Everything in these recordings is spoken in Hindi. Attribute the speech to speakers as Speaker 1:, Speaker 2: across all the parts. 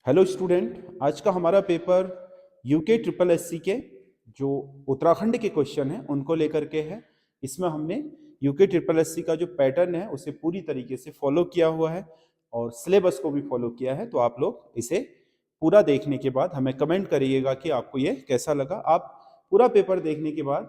Speaker 1: हेलो स्टूडेंट, आज का हमारा पेपर यूके ट्रिपल एससी के जो उत्तराखंड के क्वेश्चन हैं उनको लेकर के है। इसमें हमने यूके ट्रिपल एससी का जो पैटर्न है उसे पूरी तरीके से फॉलो किया हुआ है और सिलेबस को भी फॉलो किया है। तो आप लोग इसे पूरा देखने के बाद हमें कमेंट करिएगा कि आपको ये कैसा लगा। आप पूरा पेपर देखने के बाद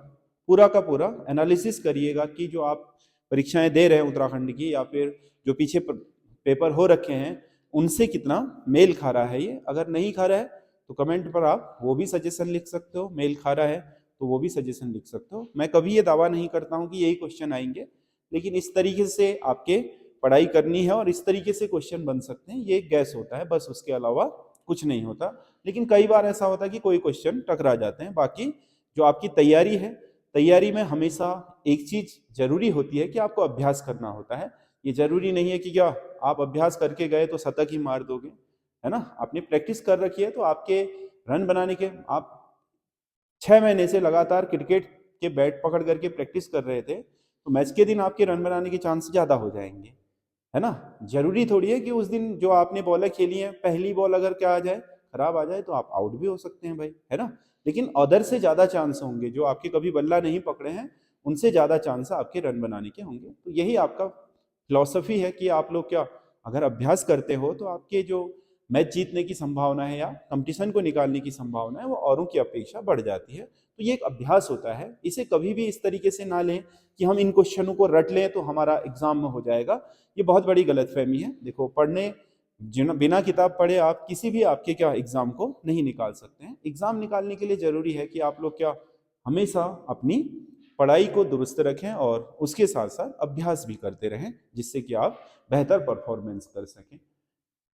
Speaker 1: पूरा का पूरा एनालिसिस करिएगा कि जो आप परीक्षाएं दे रहे हैं उत्तराखंड की या फिर जो पीछे पेपर हो रखे हैं उनसे कितना मेल खा रहा है। ये अगर नहीं खा रहा है तो कमेंट पर आप वो भी सजेशन लिख सकते हो, मेल खा रहा है तो वो भी सजेशन लिख सकते हो। मैं कभी ये दावा नहीं करता हूँ कि यही क्वेश्चन आएंगे, लेकिन इस तरीके से आपके पढ़ाई करनी है और इस तरीके से क्वेश्चन बन सकते हैं, ये गैस होता है, बस उसके अलावा कुछ नहीं होता। लेकिन कई बार ऐसा होता है कि कोई क्वेश्चन टकरा जाते हैं। बाकी जो आपकी तैयारी है, तैयारी में हमेशा एक चीज जरूरी होती है कि आपको अभ्यास करना होता है। ये जरूरी नहीं है कि क्या आप अभ्यास करके गए तो शतक ही मार दोगे, है ना। आपने प्रैक्टिस कर रखी है तो आपके रन बनाने के आप 6 महीने से लगातार क्रिकेट के बैट पकड़ करके प्रैक्टिस कर रहे थे तो मैच के दिन आपके रन बनाने के चांस ज्यादा हो जाएंगे, है ना। जरूरी थोड़ी है कि उस दिन जो आपने बॉलें खेली हैं पहली बॉल अगर क्या आ जाए, खराब आ जाए, तो आप आउट भी हो सकते हैं भाई, है ना। लेकिन अदर से ज्यादा चांस होंगे, जो आपके कभी बल्ला नहीं पकड़े हैं उनसे ज्यादा चांस आपके रन बनाने के होंगे। तो यही आपका फिलॉसफी है कि आप लोग क्या अगर अभ्यास करते हो तो आपके जो मैच जीतने की संभावना है या कंपटीशन को निकालने की संभावना है वो औरों की अपेक्षा बढ़ जाती है। तो ये एक अभ्यास होता है, इसे कभी भी इस तरीके से ना लें कि हम इन क्वेश्चनों को रट लें तो हमारा एग्जाम में हो जाएगा। ये बहुत बड़ी गलतफहमी है। देखो, पढ़ने बिना किताब पढ़े आप किसी भी आपके क्या एग्जाम को नहीं निकाल सकते हैं। एग्जाम निकालने के लिए जरूरी है कि आप लोग क्या हमेशा अपनी पढ़ाई को दुरुस्त रखें और उसके साथ साथ अभ्यास भी करते रहें, जिससे कि आप बेहतर परफॉर्मेंस कर सकें।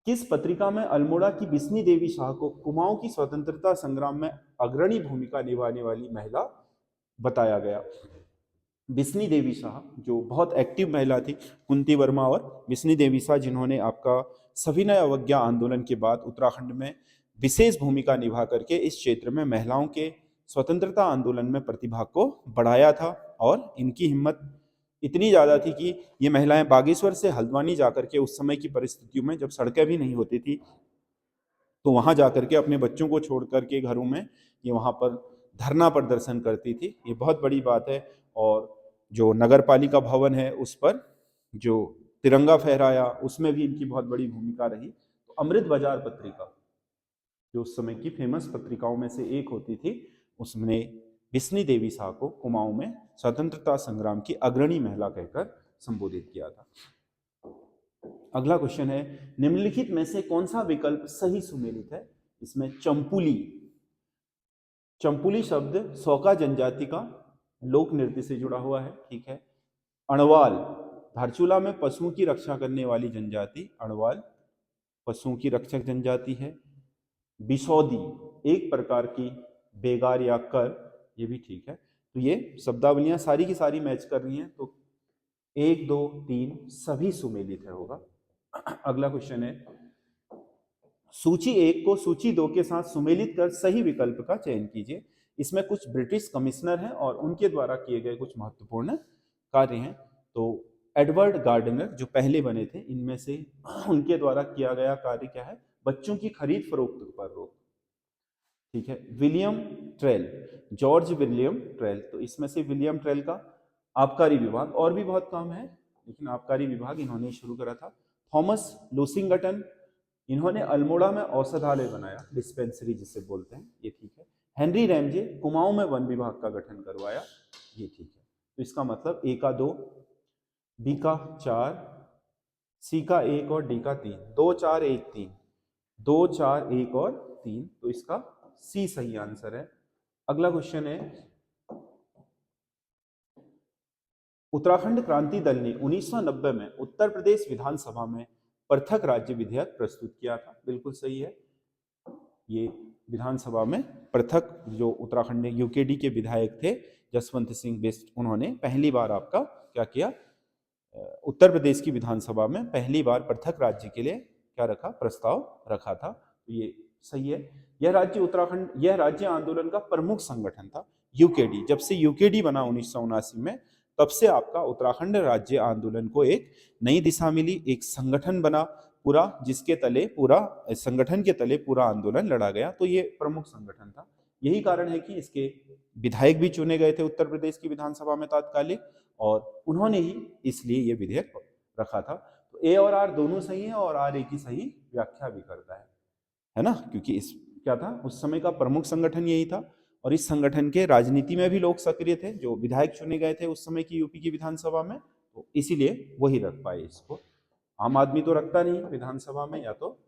Speaker 1: किस पत्रिका में अल्मोड़ा की बिस्नी देवी शाह को कुमाऊं की स्वतंत्रता संग्राम में अग्रणी भूमिका निभाने वाली महिला बताया गया? बिस्नी देवी शाह जो बहुत एक्टिव महिला थी, कुंती वर्मा और बिस्नी देवी शाह, जिन्होंने आपका सविनय अवज्ञा आंदोलन के बाद उत्तराखंड में विशेष भूमिका निभा करके इस क्षेत्र में महिलाओं के स्वतंत्रता आंदोलन में प्रतिभा को बढ़ाया था। और इनकी हिम्मत इतनी ज़्यादा थी कि ये महिलाएं बागेश्वर से हल्द्वानी जाकर के उस समय की परिस्थितियों में जब सड़कें भी नहीं होती थी तो वहां जाकर के अपने बच्चों को छोड़ करके घरों में ये वहां पर धरना प्रदर्शन करती थी। ये बहुत बड़ी बात है। और जो नगर पालिका भवन है उस पर जो तिरंगा फहराया उसमें भी इनकी बहुत बड़ी भूमिका रही। तो अमृत बाजार पत्रिका जो उस समय की फेमस पत्रिकाओं में से एक होती थी, उसने बिस्नी देवी शाह को कुमाऊं में स्वतंत्रता संग्राम की अग्रणी महिला कहकर संबोधित किया था। अगला क्वेश्चन है, निम्नलिखित में से कौन सा विकल्प सही सुमेलित है? इसमें चंपुली, चंपुली शब्द सौका जनजाति का लोक नृत्य से जुड़ा हुआ है, ठीक है। अणवाल, धारचूला में पशुओं की रक्षा करने वाली जनजाति अणवाल पशुओं की रक्षक जनजाति है। बिसौदी एक प्रकार की बेगार या कर, ये भी ठीक है। तो ये शब्दावलियां सारी की सारी मैच कर रही हैं, तो 1, 2, 3 सभी सुमेलित है होगा। अगला क्वेश्चन है, सूची 1 को सूची 2 के साथ सुमेलित कर सही विकल्प का चयन कीजिए। इसमें कुछ ब्रिटिश कमिश्नर हैं और उनके द्वारा किए गए कुछ महत्वपूर्ण कार्य हैं। तो एडवर्ड गार्डनर जो पहले बने थे इनमें से, उनके द्वारा किया गया कार्य क्या है? बच्चों की खरीद फरोख्त पर रोक, ठीक है। William trail, George William trail, तो इसमें से विलियम ट्रेल का आबकारी विभाग, और भी बहुत काम है लेकिन आबकारी विभाग इन्होंने शुरू करा था। थॉमस लूसिंगटन, इन्होंने अल्मोड़ा में औषधालय बनाया, डिस्पेंसरी जिसे बोलते हैं, ये ठीक है। हेनरी रैमजे, कुमाऊं में वन विभाग का गठन करवाया, ये ठीक है। तो इसका मतलब ए का 2, बी का 4, सी का 1 और डी का 3, 2 4 1 3, 2 4 1 और 3, तो इसका सी सही आंसर है। अगला क्वेश्चन है, उत्तराखंड क्रांति दल ने 1990 में उत्तर प्रदेश विधानसभा में पृथक राज्य विधेयक प्रस्तुत किया था, बिल्कुल सही है। ये विधानसभा में पृथक, जो उत्तराखंड यूकेडी के विधायक थे जसवंत सिंह बिष्ट, उन्होंने पहली बार आपका क्या किया, उत्तर प्रदेश की विधानसभा में पहली बार पृथक राज्य के लिए क्या रखा, प्रस्ताव रखा था। तो ये सही है। यह राज्य आंदोलन का प्रमुख संगठन था यूकेडी। जब से यूकेडी बना 1979 में, तब से आपका उत्तराखंड राज्य आंदोलन को एक नई दिशा मिली, एक संगठन बना, पूरा जिसके तले पूरा संगठन के तले पूरा आंदोलन लड़ा गया। तो ये प्रमुख संगठन था। यही कारण है कि इसके विधायक भी चुने गए थे उत्तर प्रदेश की विधानसभा में तात्कालिक, और उन्होंने ही इसलिए ये विधेयक रखा था। तो ए और आर दोनों सही है और आर ए की सही व्याख्या भी करता है ना, क्योंकि इस क्या था, उस समय का प्रमुख संगठन यही था और इस संगठन के राजनीति में भी लोग सक्रिय थे जो विधायक चुने गए थे उस समय की यूपी की विधानसभा में, तो इसीलिए वही रख पाए इसको। आम आदमी तो रखता नहीं विधानसभा में, या तो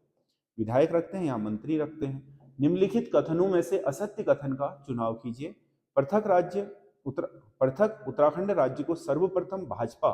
Speaker 1: विधायक रखते हैं या मंत्री रखते हैं। निम्नलिखित कथनों में से असत्य कथन का चुनाव कीजिए। पृथक उत्तराखंड राज्य को सर्वप्रथम भाजपा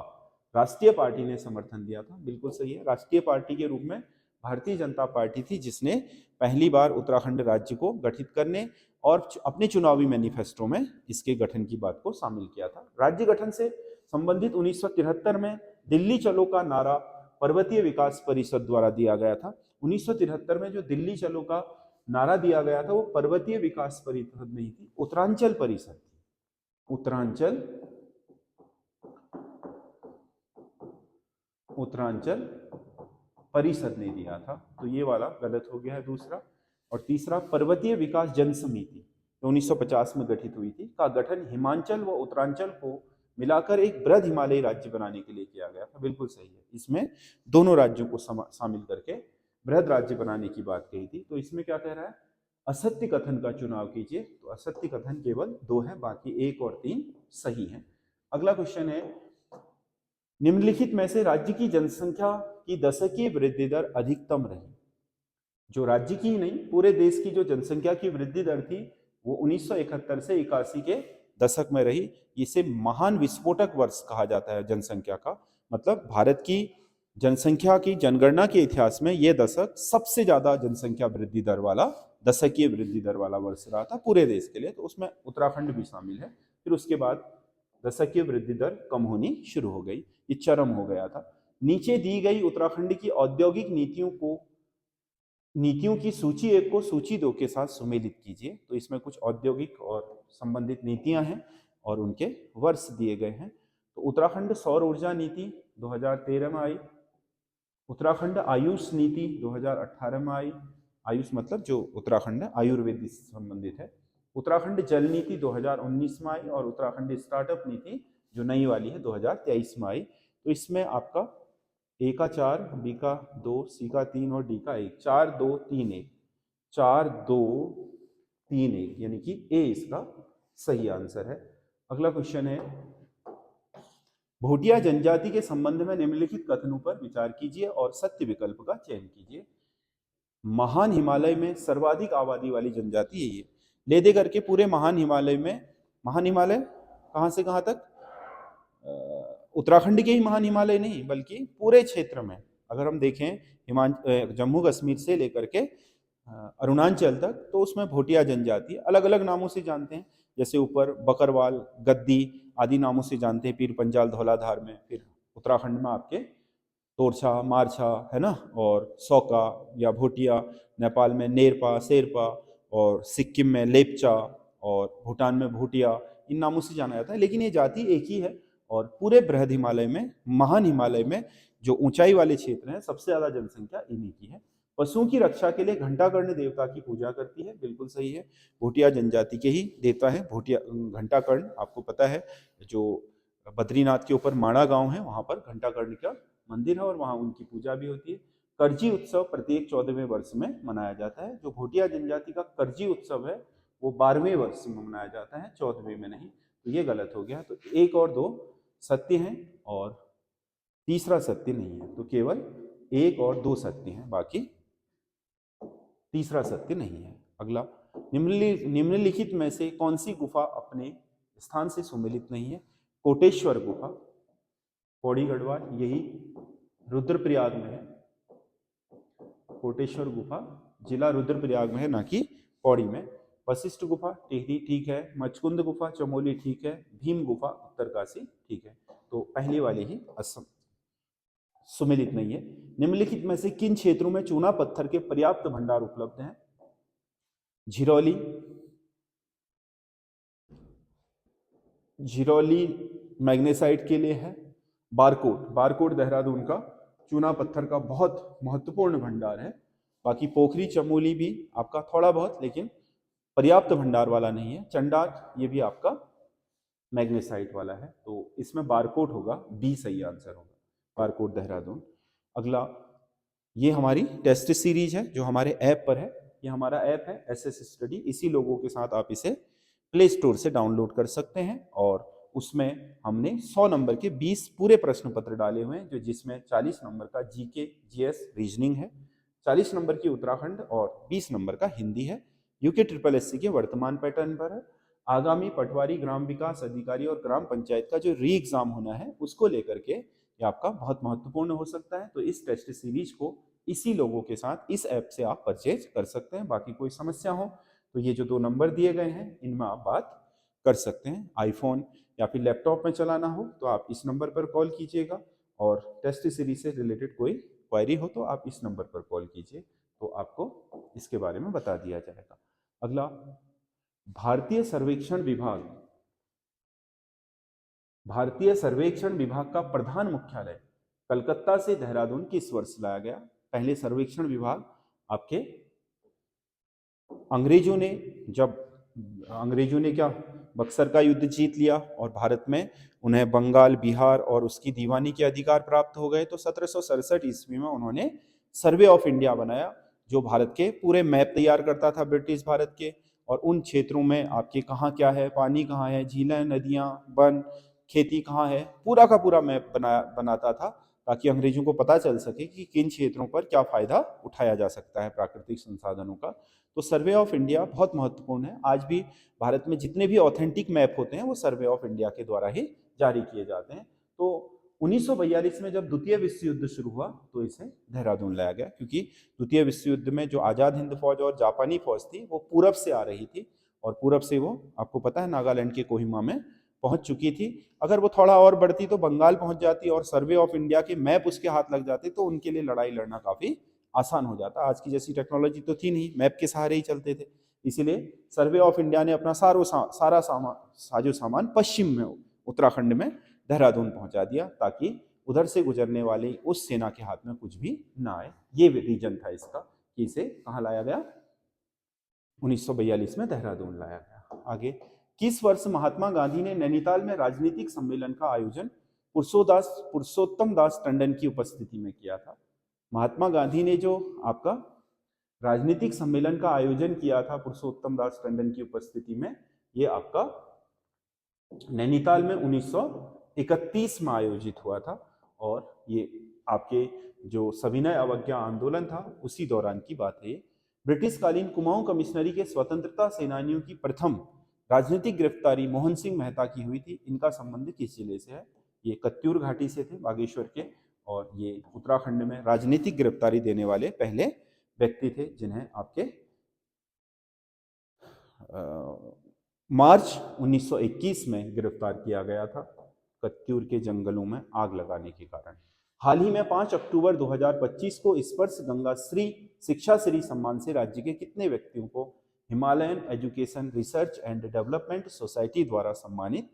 Speaker 1: राष्ट्रीय पार्टी ने समर्थन दिया था। बिल्कुल सही है। राष्ट्रीय पार्टी के रूप में भारतीय जनता पार्टी थी जिसने पहली बार उत्तराखंड राज्य को गठित करने और अपने चुनावी मैनिफेस्टो में इसके गठन की बात को शामिल किया था। राज्य गठन से संबंधित 1973 में दिल्ली चलो का नारा पर्वतीय विकास परिषद द्वारा दिया गया था। 1973 में जो दिल्ली चलो का नारा दिया गया था वो पर्वतीय विकास परिषद नहीं थी, उत्तरांचल परिषद थी। उत्तरांचल परिषद ने दिया था, तो ये वाला गलत हो गया है दूसरा। और तीसरा, पर्वतीय विकास जन समिति 1950 में गठित हुई थी का गठन हिमाचल व उत्तरांचल को मिलाकर एक बृहद हिमालयी राज्य बनाने के लिए किया गया था। बिल्कुल सही है। इसमें दोनों राज्यों को शामिल करके बृहद राज्य बनाने की बात कही थी। तो इसमें क्या कह रहा है, असत्य कथन का चुनाव कीजिए। तो असत्य कथन केवल 2 है, बाकी 1 और 3 सही है। अगला क्वेश्चन है, निम्नलिखित में से राज्य की जनसंख्या की दशकीय वृद्धि दर अधिकतम रही। जो राज्य की ही नहीं, पूरे देश की जो जनसंख्या की वृद्धि दर थी वो 1971 से 81 के दशक में रही। इसे महान विस्फोटक वर्ष कहा जाता है जनसंख्या का। मतलब भारत की जनसंख्या की जनगणना के इतिहास में यह दशक सबसे ज्यादा जनसंख्या वृद्धि दर वाला, दशकीय वृद्धि दर वाला वर्ष रहा था पूरे देश के लिए। तो उसमें उत्तराखंड भी शामिल है। फिर उसके बाद दशकीय वृद्धि दर कम होनी शुरू हो गई, ये चरम हो गया था। नीचे दी गई उत्तराखंड की औद्योगिक नीतियों की सूची 1 को सूची 2 के साथ सुमेलित कीजिए। तो इसमें कुछ औद्योगिक और संबंधित नीतियां हैं और उनके वर्ष दिए गए हैं। तो उत्तराखंड सौर ऊर्जा नीति 2013 में आई। उत्तराखंड आयुष नीति 2018 में आई। आयुष मतलब जो उत्तराखंड आयुर्वेद से संबंधित है। उत्तराखंड जल नीति 2019 में आई और उत्तराखंड स्टार्टअप नीति जो नई वाली है 2023 में आई। तो इसमें आपका ए का 4, बी का 2, सी का 3 और डी का 1, 4 2 3 1, 4 2 3 1, यानी कि ए इसका सही आंसर है। अगला क्वेश्चन है, भोटिया जनजाति के संबंध में निम्नलिखित कथनों पर विचार कीजिए और सत्य विकल्प का चयन कीजिए। महान हिमालय में सर्वाधिक आबादी वाली जनजाति यही है। ले दे करके पूरे महान हिमालय में, महान हिमालय कहां से कहां तक, उत्तराखंड के ही महान हिमालय नहीं बल्कि पूरे क्षेत्र में अगर हम देखें जम्मू कश्मीर से लेकर के अरुणाचल तक, तो उसमें भोटिया जनजाति अलग अलग नामों से जानते हैं। जैसे ऊपर बकरवाल, गद्दी आदि नामों से जानते हैं पीर पंजाल धौलाधार में। फिर उत्तराखंड में आपके तोरछा, मारछा है ना, और सौका या भोटिया, नेपाल में नेरपा, शेरपा, और सिक्किम में लेपचा, और भूटान में भूटिया, इन नामों से जाना जाता है। लेकिन ये जाति एक ही है और पूरे बृहद हिमालय में, महान हिमालय में जो ऊंचाई वाले क्षेत्र हैं सबसे ज्यादा जनसंख्या इन्हीं की है। पशुओं की रक्षा के लिए घंटाकर्ण देवता की पूजा करती है। बिल्कुल सही है, भोटिया जनजाति के ही देवता है भोटिया घंटाकर्ण। आपको पता है जो बद्रीनाथ के ऊपर माणा गांव है वहां पर घंटाकर्ण का मंदिर है और वहां उनकी पूजा भी होती है। करजी उत्सव प्रत्येक 14वें वर्ष में मनाया जाता है। जो भोटिया जनजाति का करजी उत्सव है वो 12वें वर्ष में मनाया जाता है, 14वें में नहीं। तो ये गलत हो गया। तो 1 और 2 सत्य हैं और तीसरा सत्य नहीं है। तो केवल 1 और 2 सत्य हैं, बाकी तीसरा सत्य नहीं है। अगला, निम्नलिखित में से कौन सी गुफा अपने स्थान से सुमेलित नहीं है। कोटेश्वर गुफा, पौड़ी गढ़वाल, यही रुद्रप्रयाग में है। कोटेश्वर गुफा जिला रुद्रप्रयाग में है, ना कि पौड़ी में। वशिष्ठ गुफा टिहरी ठीक है। मचकुंद गुफा चमोली ठीक है। भीम गुफा उत्तरकाशी ठीक है। तो पहली वाली ही असम सुमेलित नहीं है। निम्नलिखित में से किन क्षेत्रों में चूना पत्थर के पर्याप्त भंडार उपलब्ध हैं। झिरौली मैग्नेसाइट के लिए है। बारकोट देहरादून का चूना पत्थर का बहुत महत्वपूर्ण भंडार है। बाकी पोखरी चमोली भी आपका थोड़ा बहुत, लेकिन पर्याप्त भंडार वाला नहीं है। चंडाक ये भी आपका मैग्नेसाइट वाला है। तो इसमें बारकोड होगा, बी सही आंसर होगा, बारकोड देहरादून। अगला, ये हमारी टेस्ट सीरीज है जो हमारे ऐप पर है। ये हमारा ऐप है एसएस स्टडी। इसी लोगों के साथ आप इसे प्ले स्टोर से डाउनलोड कर सकते हैं। और उसमें हमने 100 नंबर के 20 पूरे प्रश्न पत्र डाले हुए हैं, जो जिसमें 40 नंबर का जीके जीएस रीजनिंग है, 40 नंबर की उत्तराखंड और 20 नंबर का हिंदी है। यूके ट्रिपल एससी के वर्तमान पैटर्न पर है। आगामी पटवारी, ग्राम विकास अधिकारी और ग्राम पंचायत का जो री एग्जाम होना है उसको लेकर के ये आपका बहुत महत्वपूर्ण हो सकता है। तो इस टेस्ट सीरीज को इसी लोगों के साथ इस ऐप से आप परचेज कर सकते हैं। बाकी कोई समस्या हो तो ये जो 2 नंबर दिए गए हैं इनमें आप बात कर सकते हैं। आईफोन या फिर लैपटॉप में चलाना हो तो आप इस नंबर पर कॉल कीजिएगा, और टेस्ट सीरीज से रिलेटेड कोई क्वेरी हो तो आप इस नंबर पर कॉल कीजिए, तो आपको इसके बारे में बता दिया जाएगा। अगला, भारतीय सर्वेक्षण विभाग, भारतीय सर्वेक्षण विभाग का प्रधान मुख्यालय कलकत्ता से देहरादून किस वर्ष लाया गया? पहले सर्वेक्षण विभाग आपके अंग्रेजों ने क्या बक्सर का युद्ध जीत लिया और भारत में उन्हें बंगाल, बिहार और उसकी दीवानी के अधिकार प्राप्त हो गए, तो 1767 ईस्वी में उन्होंने सर्वे ऑफ इंडिया बनाया, जो भारत के पूरे मैप तैयार करता था ब्रिटिश भारत के, और उन क्षेत्रों में आपके कहाँ क्या है, पानी कहाँ है, झीलें, नदियाँ, वन, खेती कहाँ है, पूरा का पूरा मैप बनाता था, ताकि अंग्रेजों को पता चल सके कि किन क्षेत्रों पर क्या फायदा उठाया जा सकता है प्राकृतिक संसाधनों का। तो सर्वे ऑफ इंडिया बहुत महत्वपूर्ण है। आज भी भारत में जितने भी ऑथेंटिक मैप होते हैं वो सर्वे ऑफ इंडिया के द्वारा ही जारी किए जाते हैं। तो 1942 में जब द्वितीय विश्व युद्ध शुरू हुआ तो इसे देहरादून लाया गया, क्योंकि द्वितीय विश्व युद्ध में जो आजाद हिंद फौज और जापानी फौज थी वो पूरब से आ रही थी, और पूरब से वो आपको पता है नागालैंड के कोहिमा में पहुंच चुकी थी। अगर वो थोड़ा और बढ़ती तो बंगाल पहुंच जाती, और सर्वे ऑफ इंडिया के मैप उसके हाथ लग जाते तो उनके लिए लड़ाई लड़ना काफी आसान हो जाता। आज की जैसी टेक्नोलॉजी तो थी नहीं, मैप के सहारे ही चलते थे। इसीलिए सर्वे ऑफ इंडिया ने अपना सारा साजो सामान पश्चिम में उत्तराखंड में देहरादून पहुंचा दिया, ताकि उधर से गुजरने वाली उस सेना के हाथ में कुछ भी ना आए। ये रीजन था इसका कि इसे कहाँ लाया गया, 1942 में देहरादून लाया गया। आगे, किस वर्ष महात्मा गांधी ने नैनीताल में राजनीतिक सम्मेलन का आयोजन पुरुषोत्तम दास टंडन की उपस्थिति में किया था? महात्मा गांधी ने जो आपका राजनीतिक सम्मेलन का आयोजन किया था पुरुषोत्तम दास टंडन की उपस्थिति में, ये आपका नैनीताल में 1931 में आयोजित हुआ था, और ये आपके जो सविनय अवज्ञा आंदोलन था उसी दौरान की बात है। ब्रिटिशकालीन कुमाऊं कमिश्नरी के स्वतंत्रता सेनानियों की प्रथम राजनीतिक गिरफ्तारी मोहन सिंह मेहता की हुई थी। इनका संबंध किस जिले से है? ये कत्यूर घाटी से थे, बागेश्वर के, और ये उत्तराखंड में राजनीतिक गिरफ्तारी देने वाले पहले व्यक्ति थे, जिन्हें आपके मार्च 1921 में गिरफ्तार किया गया था कत्यूर के जंगलों में आग लगाने के कारण। हाल ही में 5 अक्टूबर 2025 को स्पर्श गंगा श्री शिक्षा श्री सम्मान से राज्य के कितने व्यक्तियों को Himalayan education research and development society द्वारा सम्मानित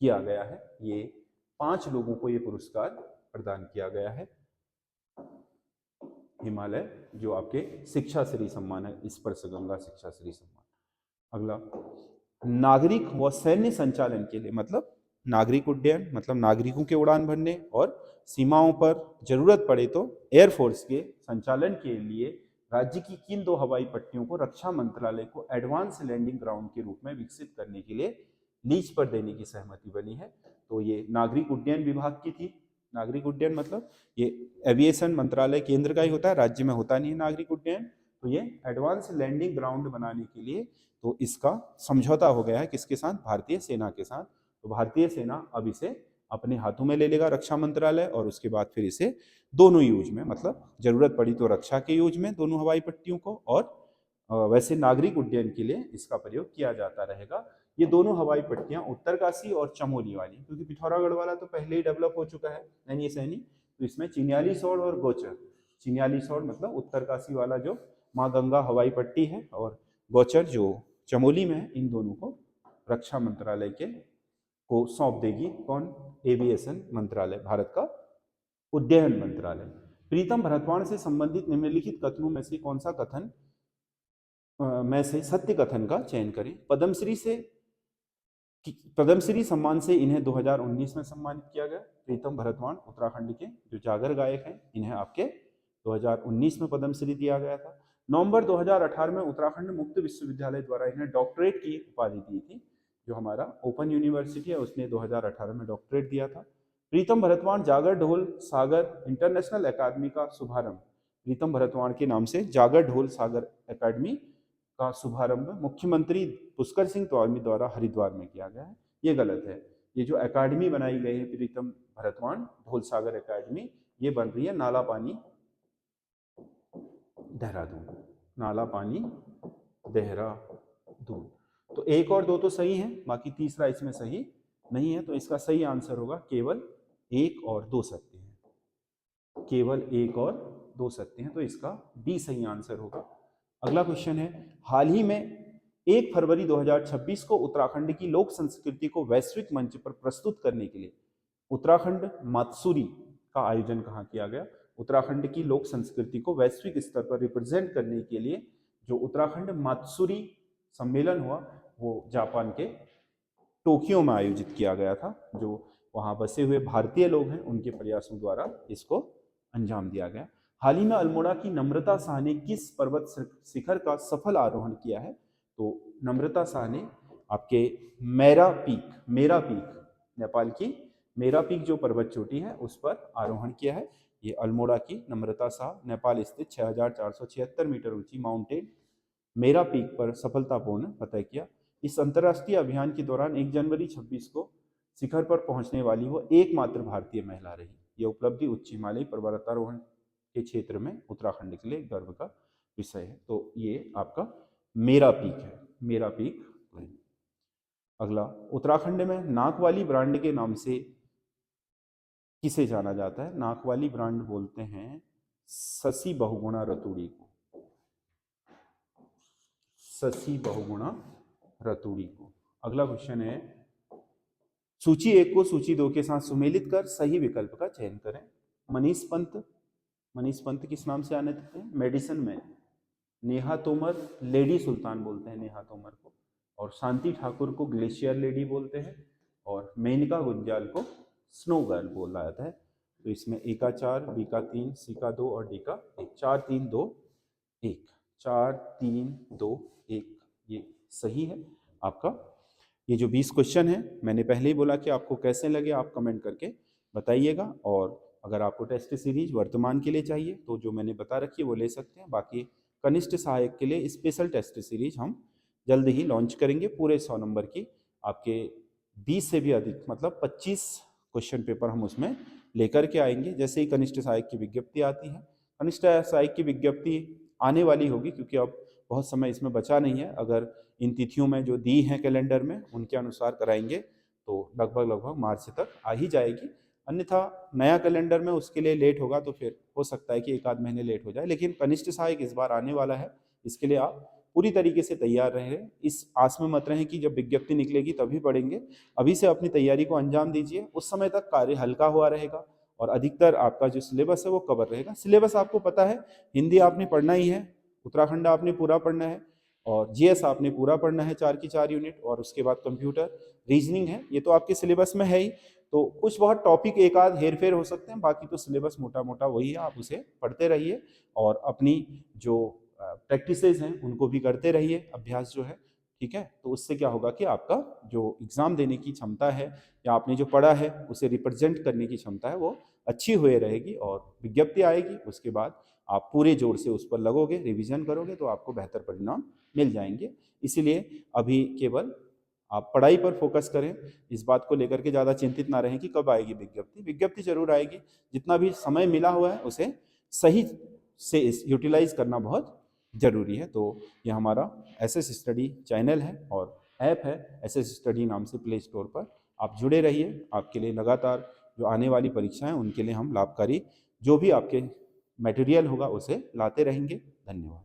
Speaker 1: किया गया है? ये 5 लोगों को ये पुरस्कार प्रदान किया गया है। हिमालय जो आपके शिक्षा श्री सम्मान है, स्पर्श गंगा शिक्षा श्री सम्मान। अगला, नागरिक व सैन्य संचालन के लिए, मतलब नागरिक उड्डयन मतलब नागरिकों के उड़ान भरने और सीमाओं पर जरूरत पड़े तो एयरफोर्स के संचालन के लिए राज्य की किन 2 हवाई पट्टियों को रक्षा मंत्रालय को एडवांस लैंडिंग ग्राउंड के रूप में विकसित करने के लिए लीज पर देने की सहमति बनी है? तो ये नागरिक उड्डयन विभाग की थी। नागरिक उड्डयन मतलब ये एविएशन मंत्रालय केंद्र का ही होता है, राज्य में होता नहीं है नागरिक उड्डयन। तो ये एडवांस लैंडिंग ग्राउंड बनाने के लिए तो इसका समझौता हो गया है किसके साथ? भारतीय सेना के साथ। तो भारतीय सेना अब इसे अपने हाथों में ले लेगा रक्षा मंत्रालय, और उसके बाद फिर इसे दोनों यूज में, मतलब जरूरत पड़ी तो रक्षा के यूज में दोनों हवाई पट्टियों को, और वैसे नागरिक उड्डयन के लिए इसका प्रयोग किया जाता रहेगा। ये दोनों हवाई पट्टियां उत्तरकाशी और चमोली वाली, क्योंकि पिथौरागढ़ वाला तो पहले ही डेवलप हो चुका है नैनी सैनी, तो इसमें चिन्यालीसौड़ और गोचर। चिन्यालीसौड़ मतलब उत्तरकाशी वाला जो माँ गंगा हवाई पट्टी है, और गोचर जो चमोली में है, इन दोनों को रक्षा मंत्रालय के को सौंप देगी कौन? एविएशन मंत्रालय, भारत का उड्डयन मंत्रालय। प्रीतम भरतवाण से संबंधित निम्नलिखित कथनों में से कौन सा कथन में से सत्य कथन का चयन करें। पद्मश्री सम्मान से इन्हें 2019 में सम्मानित किया गया। प्रीतम भरतवाण उत्तराखंड के जो जागर गायक हैं, इन्हें आपके 2019 में पद्मश्री दिया गया था। नवंबर 2018 में उत्तराखंड मुक्त विश्वविद्यालय द्वारा इन्हें डॉक्टरेट की उपाधि दी थी। जो हमारा ओपन यूनिवर्सिटी है उसने 2018 में डॉक्टरेट दिया था। प्रीतम भरतवाण जागर ढोल सागर इंटरनेशनल अकादमी का शुभारंभ, प्रीतम भरतवाण के नाम से जागर ढोल सागर अकादमी का शुभारंभ मुख्यमंत्री पुष्कर सिंह धामी द्वारा हरिद्वार में किया गया है। ये गलत है। ये जो अकादमी बनाई गई है प्रीतम भरतवाण ढोल सागर अकादमी, ये बन रही है नाला पानी देहरादून, नाला पानी देहरादून। तो 1 और 2 तो सही है, बाकी तीसरा इसमें सही नहीं है। तो इसका सही आंसर होगा केवल 1 और 2 सत्य हैं, केवल 1 और 2 सत्य हैं। तो इसका डी सही आंसर होगा। अगला क्वेश्चन है, हाल ही में 1 फरवरी 2026 को उत्तराखंड की लोक संस्कृति को वैश्विक मंच पर प्रस्तुत करने के लिए उत्तराखंड मात्सुरी का आयोजन कहाँ किया गया। उत्तराखंड की लोक संस्कृति को वैश्विक स्तर पर रिप्रेजेंट करने के लिए जो उत्तराखंड मात्सुरी सम्मेलन हुआ वो जापान के टोक्यो में आयोजित किया गया था। जो वहाँ बसे हुए भारतीय लोग हैं उनके प्रयासों द्वारा इसको अंजाम दिया गया। हाल ही में अल्मोड़ा की नम्रता शाह ने किस पर्वत शिखर का सफल आरोहण किया है। तो नम्रता शाह ने आपके मेरा पीक नेपाल की मेरा पीक जो पर्वत चोटी है उस पर आरोहण किया है। ये अल्मोड़ा की नम्रता शाह नेपाल स्थित 6476 मीटर ऊंची माउंटेन मेरा पीक पर सफलतापूर्ण फतह किया। इस अंतर्राष्ट्रीय अभियान के दौरान 1 जनवरी 26 को शिखर पर पहुंचने वाली वो एकमात्र भारतीय महिला रही। यह उपलब्धि उच्च हिमालयी पर्वतारोहण के क्षेत्र में उत्तराखंड के लिए गर्व का विषय है। तो ये आपका मेरा पीक है, मेरा पीक। अगला, उत्तराखंड में नाक वाली ब्रांड के नाम से किसे जाना जाता है। नाक वाली ब्रांड बोलते हैं शशि बहुगुणा रतूड़ी को, शशि बहुगुणा रतूड़ी को। अगला क्वेश्चन है, सूची 1 को सूची 2 के साथ सुमेलित कर सही विकल्प का चयन करें। मनीष पंत किस नाम से आने देते हैं मेडिसिन में। नेहा तोमर लेडी सुल्तान बोलते हैं नेहा तोमर को, और शांति ठाकुर को ग्लेशियर लेडी बोलते हैं, और मेनका गुंजाल को स्नो गर्ल बोला जाता है। तो इसमें ए का 4, बी का 3, सी का 2 और डी का 1। 4 3 2 1, 4 3 2 1, ये सही है आपका। ये जो 20 क्वेश्चन है मैंने पहले ही बोला कि आपको कैसे लगे आप कमेंट करके बताइएगा। और अगर आपको टेस्ट सीरीज वर्तमान के लिए चाहिए तो जो मैंने बता रखी है वो ले सकते हैं। बाकी कनिष्ठ सहायक के लिए स्पेशल टेस्ट सीरीज हम जल्द ही लॉन्च करेंगे। पूरे 100 नंबर की आपके 20 से भी अधिक मतलब 25 क्वेश्चन पेपर हम उसमें लेकर के आएंगे। जैसे ही कनिष्ठ सहायक की विज्ञप्ति आती है, कनिष्ठ सहायक की विज्ञप्ति आने वाली होगी क्योंकि अब बहुत समय इसमें बचा नहीं है। अगर इन तिथियों में जो दी हैं कैलेंडर में उनके अनुसार कराएंगे तो लगभग मार्च तक आ ही जाएगी। अन्यथा नया कैलेंडर में उसके लिए लेट होगा तो फिर हो सकता है कि 1 आध महीने लेट हो जाए। लेकिन कनिष्ठ सहायक इस बार आने वाला है, इसके लिए आप पूरी तरीके से तैयार रहें। इस आस में मत रहें कि जब विज्ञप्ति निकलेगी तभी पढ़ेंगे। अभी से अपनी तैयारी को अंजाम दीजिए, उस समय तक कार्य हल्का हुआ रहेगा और अधिकतर आपका जो सिलेबस है वो कवर रहेगा। सिलेबस आपको पता है, हिंदी आपने पढ़ना ही है, उत्तराखंड आपने पूरा पढ़ना है, और जीएस आपने पूरा पढ़ना है 4 की 4 यूनिट, और उसके बाद कंप्यूटर रीजनिंग है। ये तो आपके सिलेबस में है ही। तो कुछ बहुत टॉपिक एक आध हेर फेर हो सकते हैं, बाकी तो सिलेबस मोटा मोटा वही है। आप उसे पढ़ते रहिए और अपनी जो प्रैक्टिसेस हैं उनको भी करते रहिए, अभ्यास जो है, ठीक है। तो उससे क्या होगा कि आपका जो एग्ज़ाम देने की क्षमता है या आपने जो पढ़ा है उसे रिप्रेजेंट करने की क्षमता है वो अच्छी हुए रहेगी। और विज्ञप्ति आएगी उसके बाद आप पूरे जोर से उस पर लगोगे, रिवीजन करोगे तो आपको बेहतर परिणाम मिल जाएंगे। इसीलिए अभी केवल आप पढ़ाई पर फोकस करें, इस बात को लेकर के ज़्यादा चिंतित ना रहें कि कब आएगी विज्ञप्ति। विज्ञप्ति जरूर आएगी, जितना भी समय मिला हुआ है उसे सही से यूटिलाइज करना बहुत जरूरी है। तो ये हमारा एसएस स्टडी चैनल है और ऐप है एसएस स्टडी नाम से प्ले स्टोर पर। आप जुड़े रहिए, आपके लिए लगातार जो आने वाली परीक्षाएं उनके लिए हम लाभकारी जो भी आपके मटेरियल होगा उसे लाते रहेंगे। धन्यवाद।